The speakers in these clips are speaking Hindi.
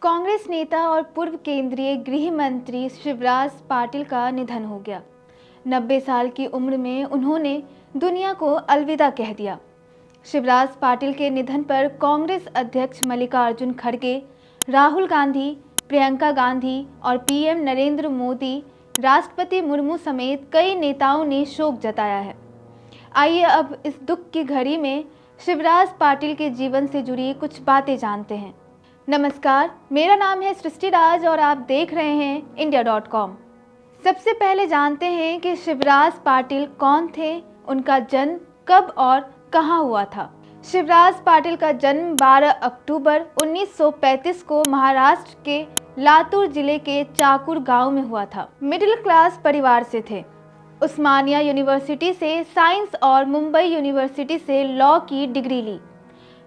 कांग्रेस नेता और पूर्व केंद्रीय गृह मंत्री शिवराज पाटिल का निधन हो गया। 90 साल की उम्र में उन्होंने दुनिया को अलविदा कह दिया। शिवराज पाटिल के निधन पर कांग्रेस अध्यक्ष मल्लिकार्जुन खड़गे, राहुल गांधी, प्रियंका गांधी और पीएम नरेंद्र मोदी, राष्ट्रपति मुर्मू समेत कई नेताओं ने शोक जताया है। आइए अब इस दुख की घड़ी में शिवराज पाटिल के जीवन से जुड़ी कुछ बातें जानते हैं। नमस्कार, मेरा नाम है सृष्टि राज और आप देख रहे हैं India.com। सबसे पहले जानते हैं कि शिवराज पाटिल कौन थे, उनका जन्म कब और कहां हुआ था। शिवराज पाटिल का जन्म 12 अक्टूबर 1935 को महाराष्ट्र के लातूर जिले के चाकुर गांव में हुआ था। मिडिल क्लास परिवार से थे। उस्मानिया यूनिवर्सिटी से साइंस और मुंबई यूनिवर्सिटी से लॉ की डिग्री ली।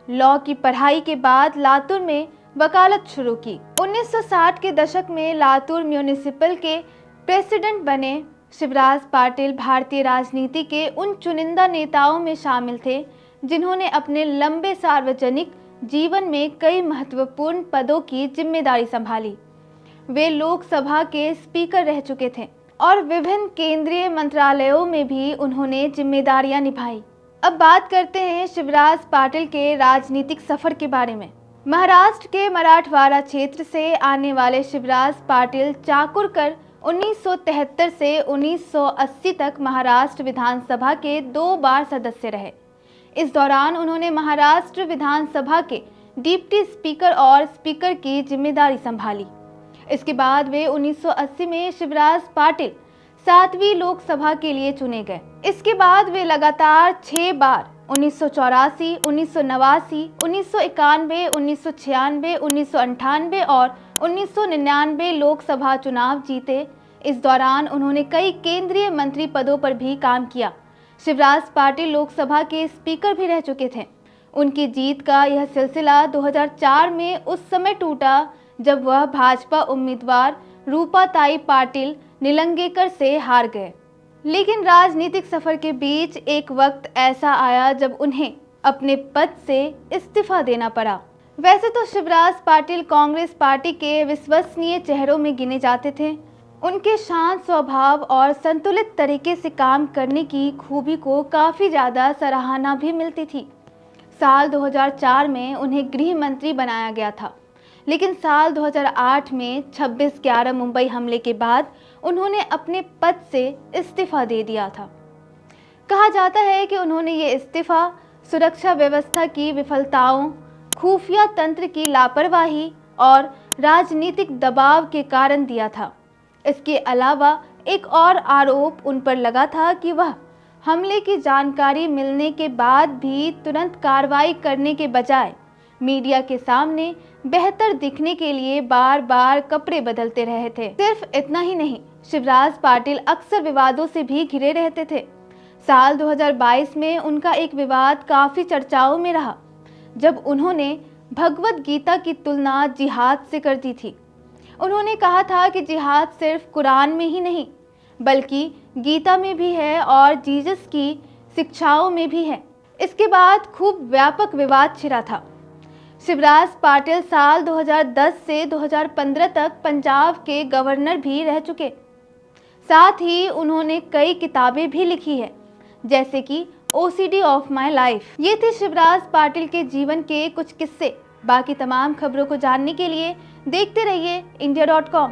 लॉ की पढ़ाई के बाद लातूर में वकालत शुरू की। 1960 के दशक में लातूर म्यूनिसिपल के प्रेसिडेंट बने। शिवराज पाटिल भारतीय राजनीति के उन चुनिंदा नेताओं में शामिल थे जिन्होंने अपने लंबे सार्वजनिक जीवन में कई महत्वपूर्ण पदों की जिम्मेदारी संभाली। वे लोकसभा के स्पीकर रह चुके थे और विभिन्न केंद्रीय मंत्रालयों में भी उन्होंने जिम्मेदारियां निभाई। अब बात करते हैं शिवराज पाटिल के राजनीतिक सफर के बारे में। महाराष्ट्र के मराठवाड़ा क्षेत्र से आने वाले शिवराज पाटिल चाकुरकर 1973 से 1980 तक महाराष्ट्र विधानसभा के 2 बार सदस्य रहे। इस दौरान उन्होंने महाराष्ट्र विधानसभा के डिप्टी स्पीकर और स्पीकर की जिम्मेदारी संभाली। इसके बाद वे 1980 में शिवराज पाटिल 7वीं लोकसभा के लिए चुने गए। इसके बाद वे लगातार 6 बार 1984, 1989, 1991, 1996, 1998 और 1999 लोकसभा चुनाव जीते। इस दौरान उन्होंने कई केंद्रीय मंत्री पदों पर भी काम किया। शिवराज पाटिल लोकसभा के स्पीकर भी रह चुके थे। उनकी जीत का यह सिलसिला 2004 में उस समय टूटा जब वह भाजपा उम्मीदवार रूपाताई पाटिल निलंगेकर से हार गए। लेकिन राजनीतिक सफर के बीच एक वक्त ऐसा आया जब उन्हें अपने पद से इस्तीफा देना पड़ा। वैसे तो शिवराज पाटिल कांग्रेस पार्टी के विश्वसनीय चेहरों में गिने जाते थे। उनके शांत स्वभाव और संतुलित तरीके से काम करने की खूबी को काफ़ी ज़्यादा सराहना भी मिलती थी। साल 2004 में उन्हें गृह मंत्री बनाया गया था, लेकिन साल 2008 में 26/11 मुंबई हमले के बाद उन्होंने अपने पद से इस्तीफा दे दिया था। कहा जाता है कि उन्होंने ये इस्तीफा सुरक्षा व्यवस्था की विफलताओं, खुफिया तंत्र की लापरवाही और राजनीतिक दबाव के कारण दिया था। इसके अलावा एक और आरोप उन पर लगा था कि वह हमले की जानकारी मिलने के बाद भी तुरंत कार्रवाई करने के बजाय मीडिया के सामने बेहतर दिखने के लिए बार बार कपड़े बदलते रहे थे। सिर्फ इतना ही नहीं, शिवराज पाटिल अक्सर विवादों से भी घिरे रहते थे। साल 2022 में उनका एक विवाद काफ़ी चर्चाओं में रहा जब उन्होंने भगवद गीता की तुलना जिहाद से कर दी थी। उन्होंने कहा था कि जिहाद सिर्फ कुरान में ही नहीं बल्कि गीता में भी है और जीसस की शिक्षाओं में भी है। इसके बाद खूब व्यापक विवाद छिड़ा था। शिवराज पाटिल साल 2010 से 2015 तक पंजाब के गवर्नर भी रह चुके। साथ ही उन्होंने कई किताबें भी लिखी है, जैसे कि OCD ऑफ माई लाइफ। ये थे शिवराज पाटिल के जीवन के कुछ किस्से। बाकी तमाम खबरों को जानने के लिए देखते रहिए India.com।